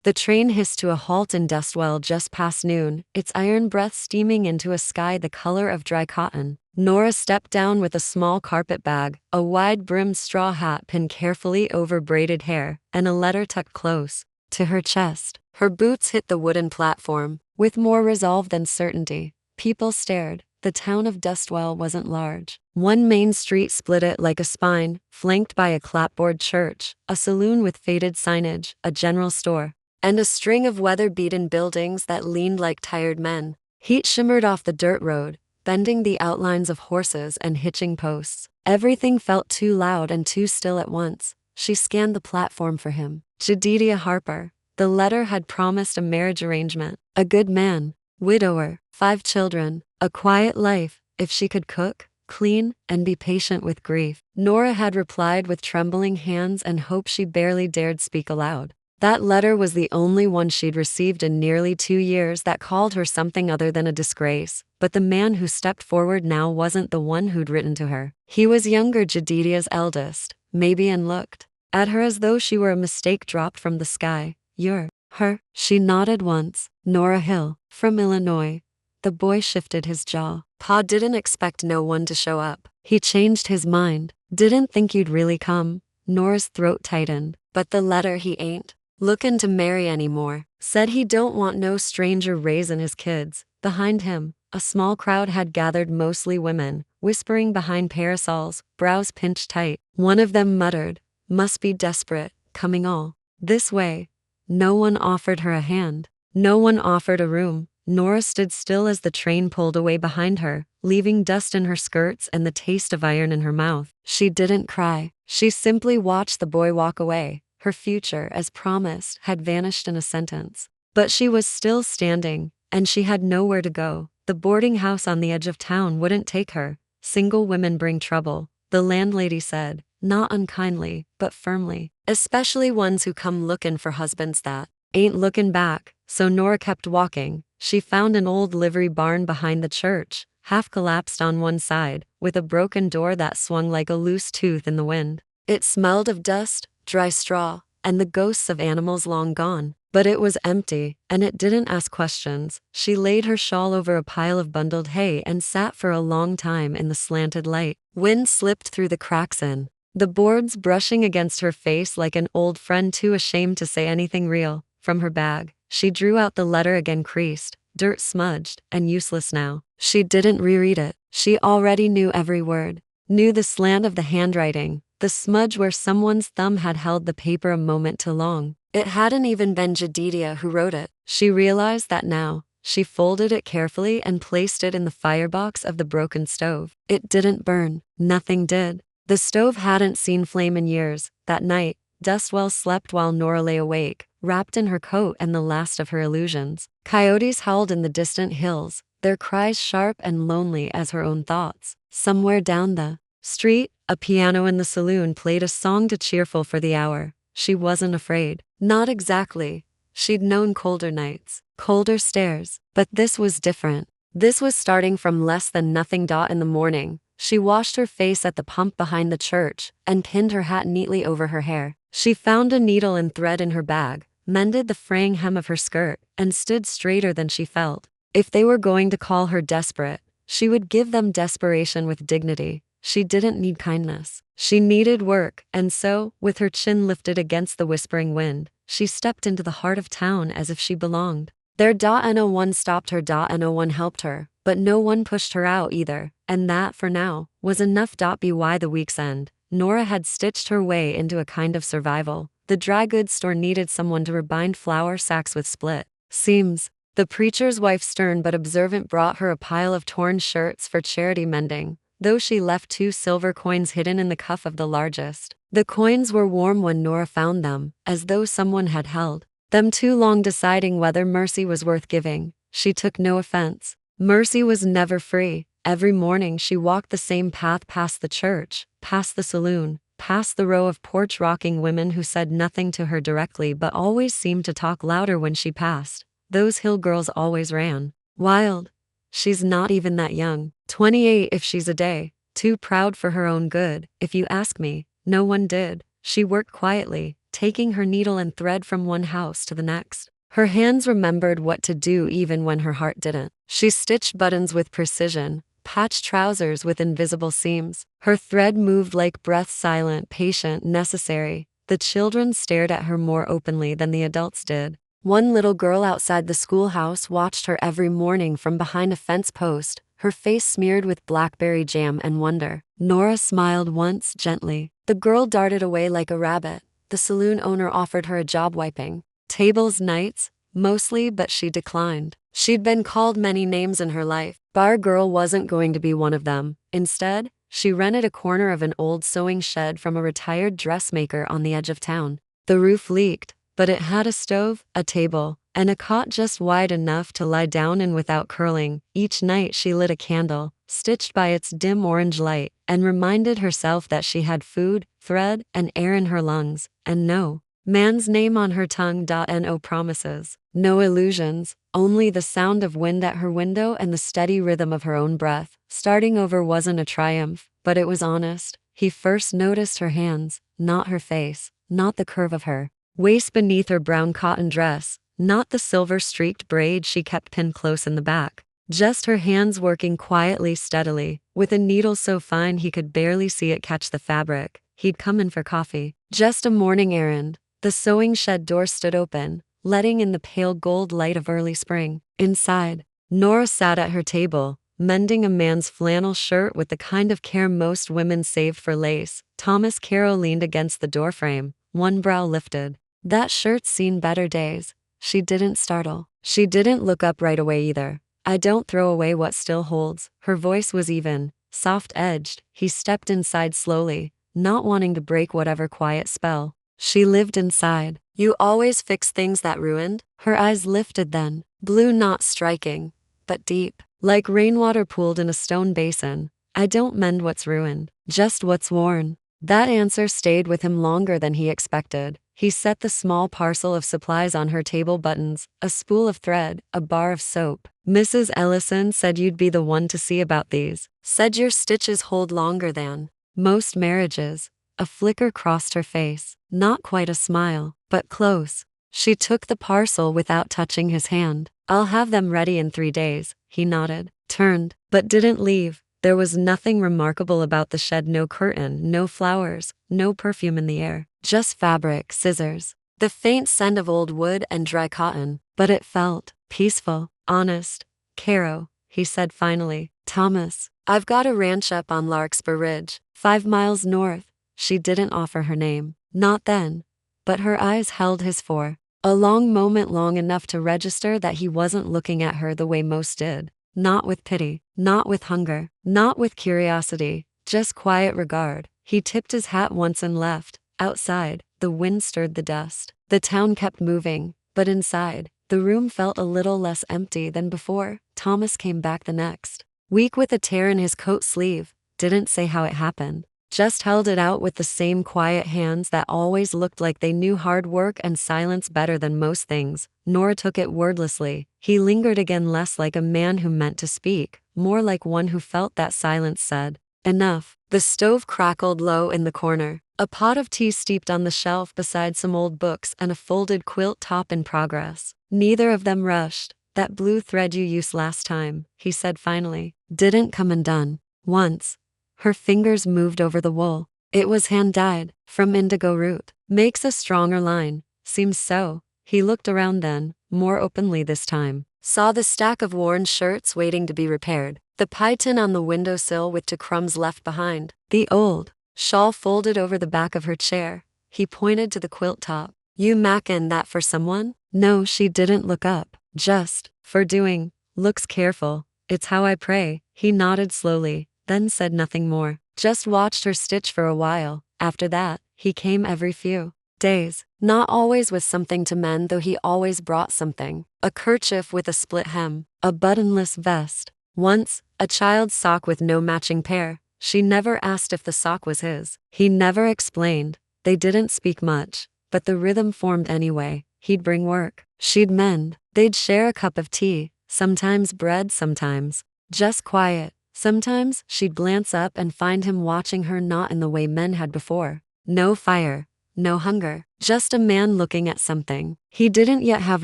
The train hissed to a halt in Dustwell just past noon, its iron breath steaming into a sky the color of dry cotton. Nora stepped down with a small carpet bag, a wide-brimmed straw hat pinned carefully over braided hair, and a letter tucked close to her chest. Her boots hit the wooden platform, with more resolve than certainty. People stared. The town of Dustwell wasn't large. One main street split it like a spine, flanked by a clapboard church, a saloon with faded signage, a general store, and a string of weather-beaten buildings that leaned like tired men. Heat shimmered off the dirt road, bending the outlines of horses and hitching posts. Everything felt too loud and too still at once. She scanned the platform for him. Jedidiah Harper. The letter had promised a marriage arrangement, a good man, widower, 5 children, a quiet life, if she could cook, clean, and be patient with grief. Nora had replied with trembling hands and hope she barely dared speak aloud. That letter was the only one she'd received in nearly 2 years that called her something other than a disgrace, but the man who stepped forward now wasn't the one who'd written to her. He was younger, Jedidiah's eldest, maybe, and looked at her as though she were a mistake dropped from the sky. "You're her?" She nodded once. "Nora Hill, from Illinois." The boy shifted his jaw. "Pa didn't expect no one to show up." "He changed his mind. Didn't think you'd really come." Nora's throat tightened. "But the letter, he ain't lookin' to marry anymore. Said he don't want no stranger raisin' his kids." Behind him, a small crowd had gathered, mostly women, whispering behind parasols, brows pinched tight. One of them muttered, "Must be desperate, coming all this way." No one offered her a hand. No one offered a room. Nora stood still as the train pulled away behind her, leaving dust in her skirts and the taste of iron in her mouth. She didn't cry. She simply watched the boy walk away. Her future, as promised, had vanished in a sentence. But she was still standing, and she had nowhere to go. The boarding house on the edge of town wouldn't take her. "Single women bring trouble," the landlady said, not unkindly, but firmly. "Especially ones who come lookin' for husbands that ain't lookin' back." So Nora kept walking. She found an old livery barn behind the church, half collapsed on one side, with a broken door that swung like a loose tooth in the wind. It smelled of dust, dry straw, and the ghosts of animals long gone. But it was empty, and it didn't ask questions. She laid her shawl over a pile of bundled hay and sat for a long time in the slanted light. Wind slipped through the cracks in the boards, brushing against her face like an old friend too ashamed to say anything real. From her bag, she drew out the letter, again creased, dirt smudged, and useless now. She didn't reread it. She already knew every word. Knew the slant of the handwriting, the smudge where someone's thumb had held the paper a moment too long. It hadn't even been Jedidiah who wrote it. She realized that now. She folded it carefully and placed it in the firebox of the broken stove. It didn't burn. Nothing did. The stove hadn't seen flame in years. That night, Dustwell slept while Nora lay awake, wrapped in her coat and the last of her illusions. Coyotes howled in the distant hills, their cries sharp and lonely as her own thoughts. Somewhere down the street, a piano in the saloon played a song too cheerful for the hour. She wasn't afraid. Not exactly. She'd known colder nights, colder stares, but this was different. This was starting from less than nothing. In the morning, she washed her face at the pump behind the church and pinned her hat neatly over her hair. She found a needle and thread in her bag, mended the fraying hem of her skirt, and stood straighter than she felt. If they were going to call her desperate, she would give them desperation with dignity. She didn't need kindness. She needed work, and so, with her chin lifted against the whispering wind, she stepped into the heart of town as if she belonged. There. No one stopped her. No one helped her, but no one pushed her out either, and that, for now, was enough. By the week's end, Nora had stitched her way into a kind of survival. The dry goods store needed someone to rebind flour sacks with split seams. The preacher's wife, stern but observant, brought her a pile of torn shirts for charity mending, though she left 2 silver coins hidden in the cuff of the largest. The coins were warm when Nora found them, as though someone had held them too long, deciding whether mercy was worth giving. She took no offense. Mercy was never free. Every morning she walked the same path, past the church, past the saloon, past the row of porch-rocking women who said nothing to her directly but always seemed to talk louder when she passed. Those hill girls always ran wild. She's not even that young. 28 if she's a day. Too proud for her own good, if you ask me. No one did. She worked quietly, taking her needle and thread from one house to the next. Her hands remembered what to do even when her heart didn't. She stitched buttons with precision, patched trousers with invisible seams. Her thread moved like breath, silent, patient, necessary. The children stared at her more openly than the adults did. One little girl outside the schoolhouse watched her every morning from behind a fence post, her face smeared with blackberry jam and wonder. Nora smiled once, gently. The girl darted away like a rabbit. The saloon owner offered her a job wiping tables nights, mostly, but she declined. She'd been called many names in her life. Bar girl wasn't going to be one of them. Instead, she rented a corner of an old sewing shed from a retired dressmaker on the edge of town. The roof leaked, but it had a stove, a table, and a cot just wide enough to lie down in without curling. Each night she lit a candle, stitched by its dim orange light, and reminded herself that she had food, thread, and air in her lungs, and no man's name on her tongue. No promises, no illusions, only the sound of wind at her window and the steady rhythm of her own breath. Starting over wasn't a triumph, but it was honest. He first noticed her hands, not her face, not the curve of her waist beneath her brown cotton dress, not the silver-streaked braid she kept pinned close in the back. Just her hands working quietly, steadily, with a needle so fine he could barely see it catch the fabric. He'd come in for coffee. Just a morning errand. The sewing shed door stood open, letting in the pale gold light of early spring. Inside, Nora sat at her table, mending a man's flannel shirt with the kind of care most women saved for lace. Thomas Carroll leaned against the doorframe, one brow lifted. That shirt's seen better days. She didn't startle. She didn't look up right away either. I don't throw away what still holds. Her voice was even, soft-edged. He stepped inside slowly, not wanting to break whatever quiet spell she lived inside. You always fix things that ruined? Her eyes lifted then, blue, not striking, but deep, like rainwater pooled in a stone basin. I don't mend what's ruined, just what's worn. That answer stayed with him longer than he expected. He set the small parcel of supplies on her table: buttons, a spool of thread, a bar of soap. Mrs. Ellison said you'd be the one to see about these. Said your stitches hold longer than most marriages. A flicker crossed her face, not quite a smile, but close. She took the parcel without touching his hand. I'll have them ready in 3 days, he nodded, turned, but didn't leave. There was nothing remarkable about the shed: no curtain, no flowers, no perfume in the air, just fabric, scissors, the faint scent of old wood and dry cotton. But it felt peaceful, honest. Caro, he said finally. Thomas, I've got a ranch up on Larkspur Ridge, 5 miles north. She didn't offer her name, not then, but her eyes held his for a long moment, long enough to register that he wasn't looking at her the way most did. Not with pity, not with hunger, not with curiosity, just quiet regard. He tipped his hat once and left. Outside, the wind stirred the dust. The town kept moving, but inside, the room felt a little less empty than before. Thomas came back the next week with a tear in his coat sleeve, didn't say how it happened. Just held it out with the same quiet hands that always looked like they knew hard work and silence better than most things. Nora took it wordlessly. He lingered again, less like a man who meant to speak, more like one who felt that silence said, enough. The stove crackled low in the corner. A pot of tea steeped on the shelf beside some old books and a folded quilt top in progress. Neither of them rushed. That blue thread you used last time, he said finally, didn't come undone. Once. Her fingers moved over the wool. It was hand-dyed, from indigo root. Makes a stronger line. Seems so. He looked around then, more openly this time. Saw the stack of worn shirts waiting to be repaired. The pie tin on the windowsill with 2 crumbs left behind. The old shawl folded over the back of her chair. He pointed to the quilt top. You mackin' that for someone? No, she didn't look up. Just, for doing. Looks careful. It's how I pray. He nodded slowly, then said nothing more. Just watched her stitch for a while. After that, he came every few days. Not always with something to mend, though he always brought something. A kerchief with a split hem. A buttonless vest. Once, a child's sock with no matching pair. She never asked if the sock was his. He never explained. They didn't speak much, but the rhythm formed anyway. He'd bring work. She'd mend. They'd share a cup of tea. Sometimes bread, sometimes just quiet. Sometimes she'd glance up and find him watching her, not in the way men had before. No fire, no hunger. Just a man looking at something he didn't yet have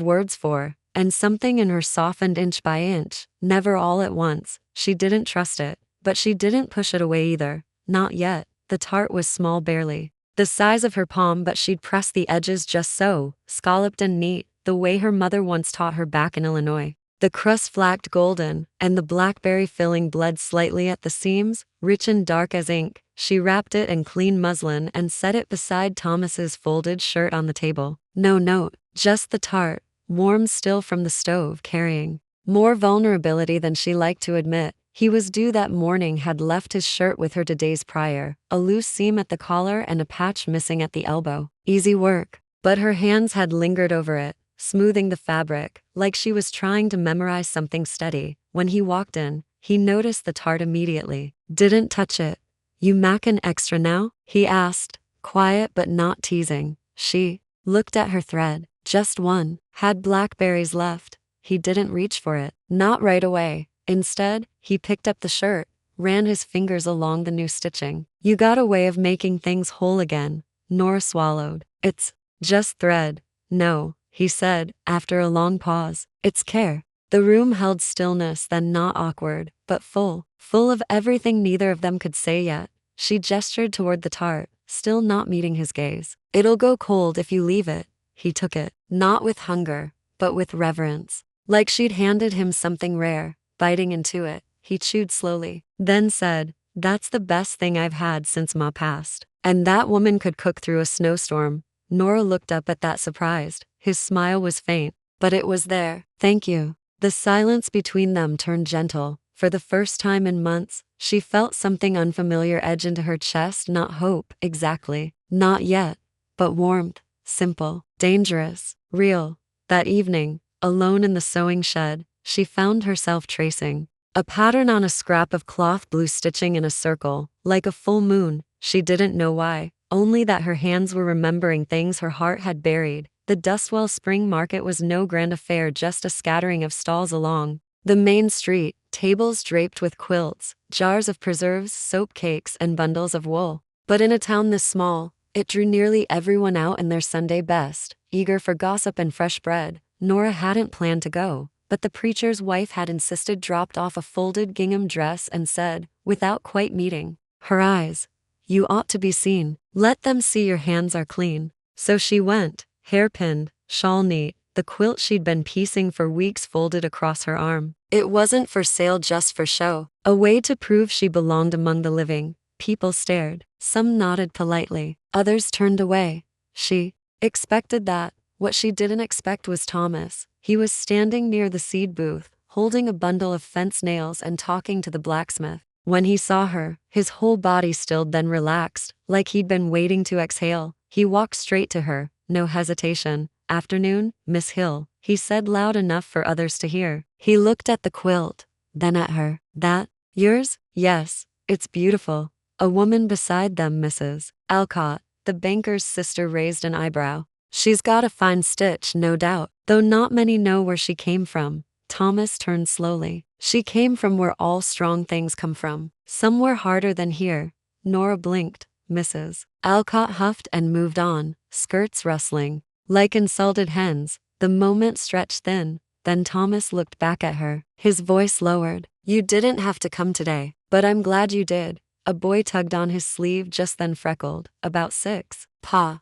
words for, and something in her softened inch by inch, never all at once. She didn't trust it, but she didn't push it away either. Not yet. The tart was small, barely the size of her palm, but she'd press the edges just so, scalloped and neat, the way her mother once taught her back in Illinois. The crust flacked golden, and the blackberry filling bled slightly at the seams, rich and dark as ink. She wrapped it in clean muslin and set it beside Thomas's folded shirt on the table. No note, just the tart, warm still from the stove, carrying more vulnerability than she liked to admit. He was due that morning, had left his shirt with her 2 days prior, a loose seam at the collar and a patch missing at the elbow. Easy work. But her hands had lingered over it, smoothing the fabric, like she was trying to memorize something steady. When he walked in, he noticed the tart immediately. Didn't touch it. You mackin' extra now? He asked, quiet but not teasing. She looked at her thread. Just one. Had blackberries left. He didn't reach for it. Not right away. Instead, he picked up the shirt, ran his fingers along the new stitching. You got a way of making things whole again. Nora swallowed. It's just thread. No, he said, after a long pause. It's care. The room held stillness, then not awkward, but full of everything neither of them could say yet. She gestured toward the tart, still not meeting his gaze. It'll go cold if you leave it. He took it, not with hunger, but with reverence, like she'd handed him something rare. Biting into it, he chewed slowly, then said, That's the best thing I've had since Ma passed. And that woman could cook through a snowstorm. Nora looked up at that surprised. His smile was faint, but it was there. Thank you. The silence between them turned gentle. For the first time in months, she felt something unfamiliar edge into her chest. Not hope, exactly. Not yet. But warmth. Simple. Dangerous. Real. That evening, alone in the sewing shed, she found herself tracing a pattern on a scrap of cloth, blue stitching in a circle, like a full moon. She didn't know why, only that her hands were remembering things her heart had buried. The Dustwell Spring Market was no grand affair, just a scattering of stalls along the main street, tables draped with quilts, jars of preserves, soap cakes, and bundles of wool. But in a town this small, it drew nearly everyone out in their Sunday best, eager for gossip and fresh bread. Nora hadn't planned to go, but the preacher's wife had insisted, dropped off a folded gingham dress and said, without quite meeting her eyes, You ought to be seen. Let them see your hands are clean. So she went, hair pinned, shawl neat, the quilt she'd been piecing for weeks folded across her arm. It wasn't for sale, just for show, a way to prove she belonged among the living. People stared. Some nodded politely. Others turned away. She expected that. What she didn't expect was Thomas. He was standing near the seed booth, holding a bundle of fence nails and talking to the blacksmith. When he saw her, his whole body stilled, then relaxed, like he'd been waiting to exhale. He walked straight to her, no hesitation. Afternoon, Miss Hill, he said loud enough for others to hear. He looked at the quilt, then at her. That yours? Yes, it's beautiful. A woman beside them, Mrs. Alcott, the banker's sister, raised an eyebrow. She's got a fine stitch, no doubt, though not many know where she came from. Thomas turned slowly. She came from where all strong things come from. Somewhere harder than here. Nora blinked. Mrs. Alcott huffed and moved on, skirts rustling like insulted hens. The moment stretched thin. Then Thomas looked back at her. His voice lowered. You didn't have to come today, but I'm glad you did. A boy tugged on his sleeve, just then freckled. About 6. Pa.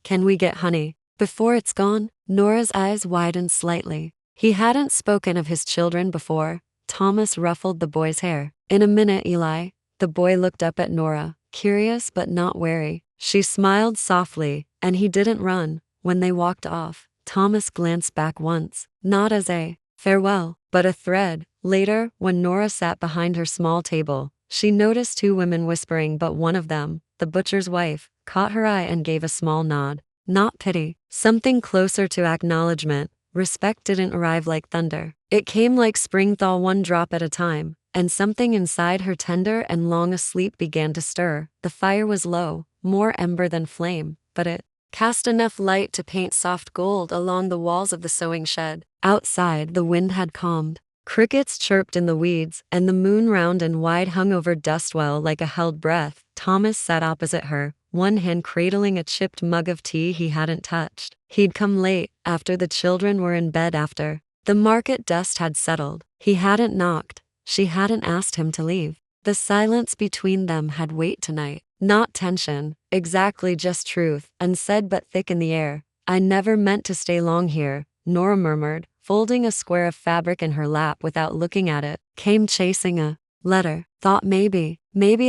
Can we get honey before it's gone? Nora's eyes widened slightly. He hadn't spoken of his children before. Thomas ruffled the boy's hair. In a minute, Eli. The boy looked up at Nora, curious but not wary. She smiled softly, and he didn't run. When they walked off, Thomas glanced back once, not as a farewell, but a thread. Later, when Nora sat behind her small table, she noticed 2 women whispering, but one of them, the butcher's wife, caught her eye and gave a small nod. Not pity, something closer to acknowledgement. Respect didn't arrive like thunder. It came like spring thaw, one drop at a time, and something inside her, tender and long asleep, began to stir. The fire was low, more ember than flame, but it cast enough light to paint soft gold along the walls of the sewing shed. Outside, the wind had calmed. Crickets chirped in the weeds, and the moon, round and wide, hung over Dustwell like a held breath. Thomas sat opposite her, one hand cradling a chipped mug of tea he hadn't touched. He'd come late, after the children were in bed after the market dust had settled. He hadn't knocked. She hadn't asked him to leave. The silence between them had weight tonight. Not tension, exactly just truth, unsaid but thick in the air. I never meant to stay long here, Nora murmured, folding a square of fabric in her lap without looking at it. Came chasing a letter. Thought maybe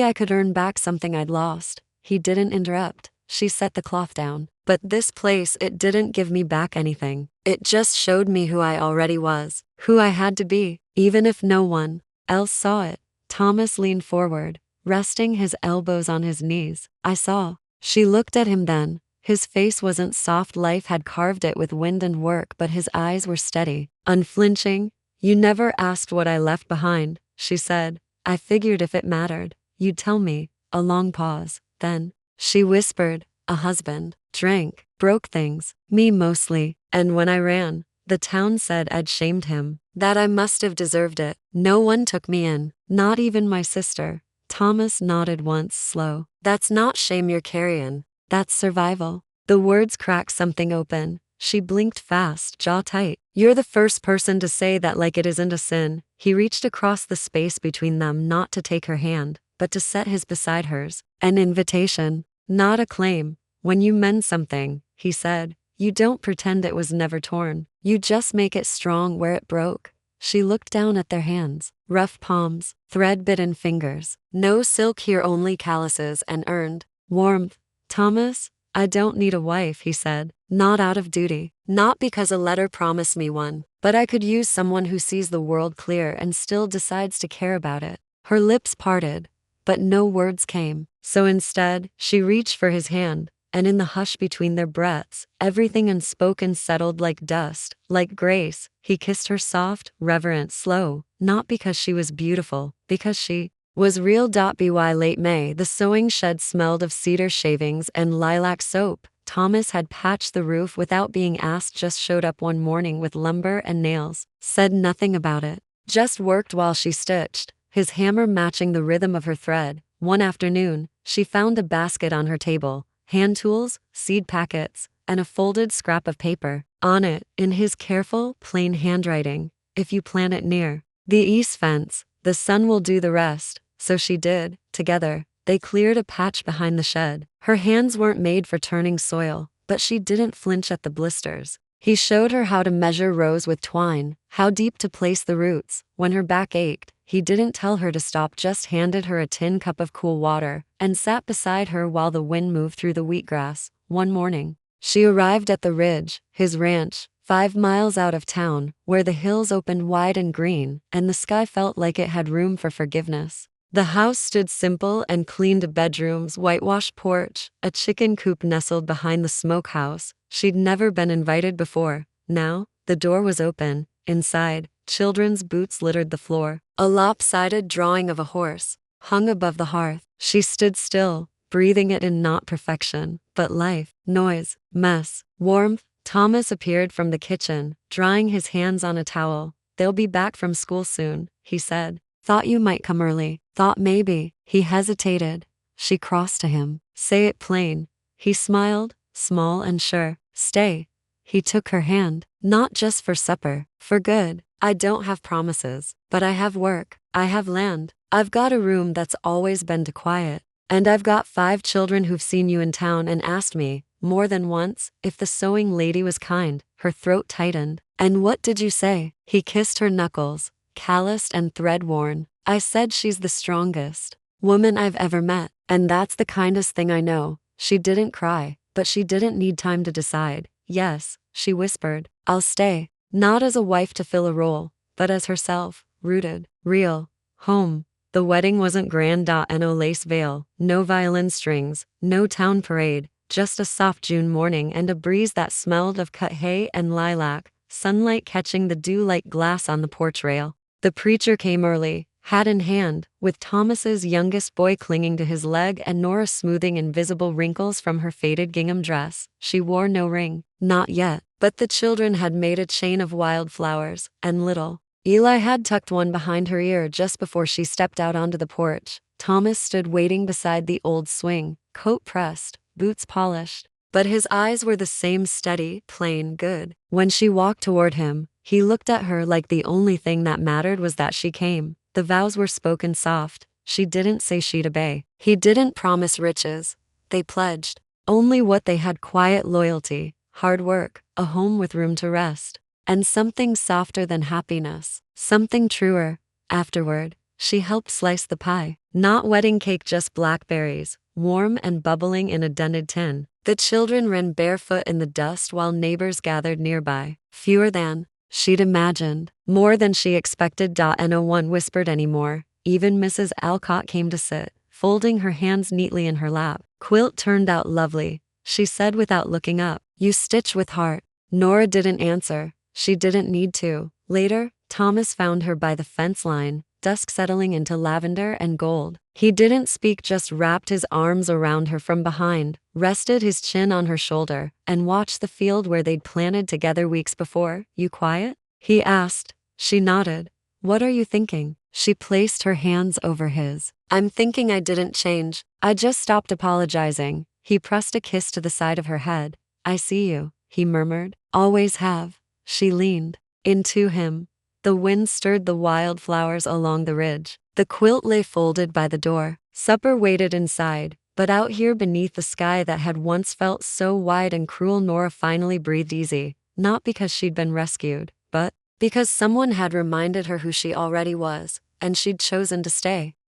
I could earn back something I'd lost. He didn't interrupt. She set the cloth down. But this place, it didn't give me back anything. It just showed me who I already was, who I had to be, even if no one else saw it. Thomas leaned forward, resting his elbows on his knees. I saw. She looked at him then. His face wasn't soft, life had carved it with wind and work, but his eyes were steady, unflinching. You never asked what I left behind, she said. I figured if it mattered, you'd tell me. A long pause. Then, she whispered, a husband, drank, broke things, me mostly, and when I ran, the town said I'd shamed him, that I must have deserved it. No one took me in, not even my sister. Thomas nodded once, slow. That's not shame you're carrying. That's survival. The words cracked something open. She blinked fast, jaw tight. You're the first person to say that like it isn't a sin. He reached across the space between them, not to take her hand, but to set his beside hers. An invitation, not a claim. When you mend something, he said, you don't pretend it was never torn. You just make it strong where it broke. She looked down at their hands. Rough palms, thread-bitten fingers. No silk here, only calluses and earned warmth. Thomas, I don't need a wife, he said. Not out of duty. Not because a letter promised me one. But I could use someone who sees the world clear and still decides to care about it. Her lips parted, but no words came. So instead, she reached for his hand, and in the hush between their breaths, everything unspoken settled like dust, like grace. He kissed her soft, reverent, slow, not because she was beautiful, because she was real. By late May, the sewing shed smelled of cedar shavings and lilac soap. Thomas had patched the roof without being asked, just showed up one morning with lumber and nails, said nothing about it, just worked while she stitched, his hammer matching the rhythm of her thread. One afternoon, she found a basket on her table, hand tools, seed packets, and a folded scrap of paper. On it, in his careful, plain handwriting, if you plant it near the east fence, the sun will do the rest. So she did. Together, they cleared a patch behind the shed. Her hands weren't made for turning soil, but she didn't flinch at the blisters. He showed her how to measure rows with twine, how deep to place the roots. When her back ached, he didn't tell her to stop, just handed her a tin cup of cool water, and sat beside her while the wind moved through the wheatgrass. One morning, she arrived at the ridge, his ranch, 5 miles out of town, where the hills opened wide and green, and the sky felt like it had room for forgiveness. The house stood simple and clean, bedrooms, whitewashed porch, a chicken coop nestled behind the smokehouse. She'd never been invited before. Now, the door was open. Inside, children's boots littered the floor. A lopsided drawing of a horse hung above the hearth. She stood still, breathing it in, not perfection, but life, noise, mess, warmth. Thomas appeared from the kitchen, drying his hands on a towel. They'll be back from school soon, he said. Thought you might come early. Thought maybe. He hesitated. She crossed to him. Say it plain. He smiled, small and sure. Stay. He took her hand. Not just for supper. For good. I don't have promises, but I have work. I have land. I've got a room that's always been too quiet. And I've got 5 children who've seen you in town and asked me, more than once, if the sewing lady was kind. Her throat tightened. And what did you say? He kissed her knuckles, calloused and thread-worn. I said she's the strongest woman I've ever met, and that's the kindest thing I know. She didn't cry, but she didn't need time to decide. Yes, she whispered, I'll stay, not as a wife to fill a role, but as herself, rooted, real, home. The wedding wasn't grand. No lace veil, no violin strings, no town parade, just a soft June morning and a breeze that smelled of cut hay and lilac, sunlight catching the dew like glass on the porch rail. The preacher came early, hat in hand, with Thomas's youngest boy clinging to his leg and Nora smoothing invisible wrinkles from her faded gingham dress. She wore no ring, not yet, but the children had made a chain of wildflowers, and little Eli had tucked one behind her ear just before she stepped out onto the porch. Thomas stood waiting beside the old swing, coat pressed, boots polished. But his eyes were the same steady, plain good. When she walked toward him, he looked at her like the only thing that mattered was that she came. The vows were spoken soft. She didn't say she'd obey. He didn't promise riches. They pledged only what they had: quiet loyalty, hard work, a home with room to rest, and something softer than happiness, something truer. Afterward, she helped slice the pie. Not wedding cake, just blackberries, warm and bubbling in a dented tin. The children ran barefoot in the dust while neighbors gathered nearby. Fewer than she'd imagined, more than she expected. No one whispered anymore. Even Mrs. Alcott came to sit, folding her hands neatly in her lap. "Quilt turned out lovely," she said without looking up. "You stitch with heart." Nora didn't answer. She didn't need to. Later, Thomas found her by the fence line, dusk settling into lavender and gold. He didn't speak, just wrapped his arms around her from behind, rested his chin on her shoulder, and watched the field where they'd planted together weeks before. "You quiet?" he asked. She nodded. "What are you thinking?" She placed her hands over his. "I'm thinking I didn't change. I just stopped apologizing." He pressed a kiss to the side of her head. "I see you," he murmured. "Always have." She leaned into him. The wind stirred the wildflowers along the ridge. The quilt lay folded by the door. Supper waited inside, but out here beneath the sky that had once felt so wide and cruel, Nora finally breathed easy, not because she'd been rescued, but because someone had reminded her who she already was, and she'd chosen to stay.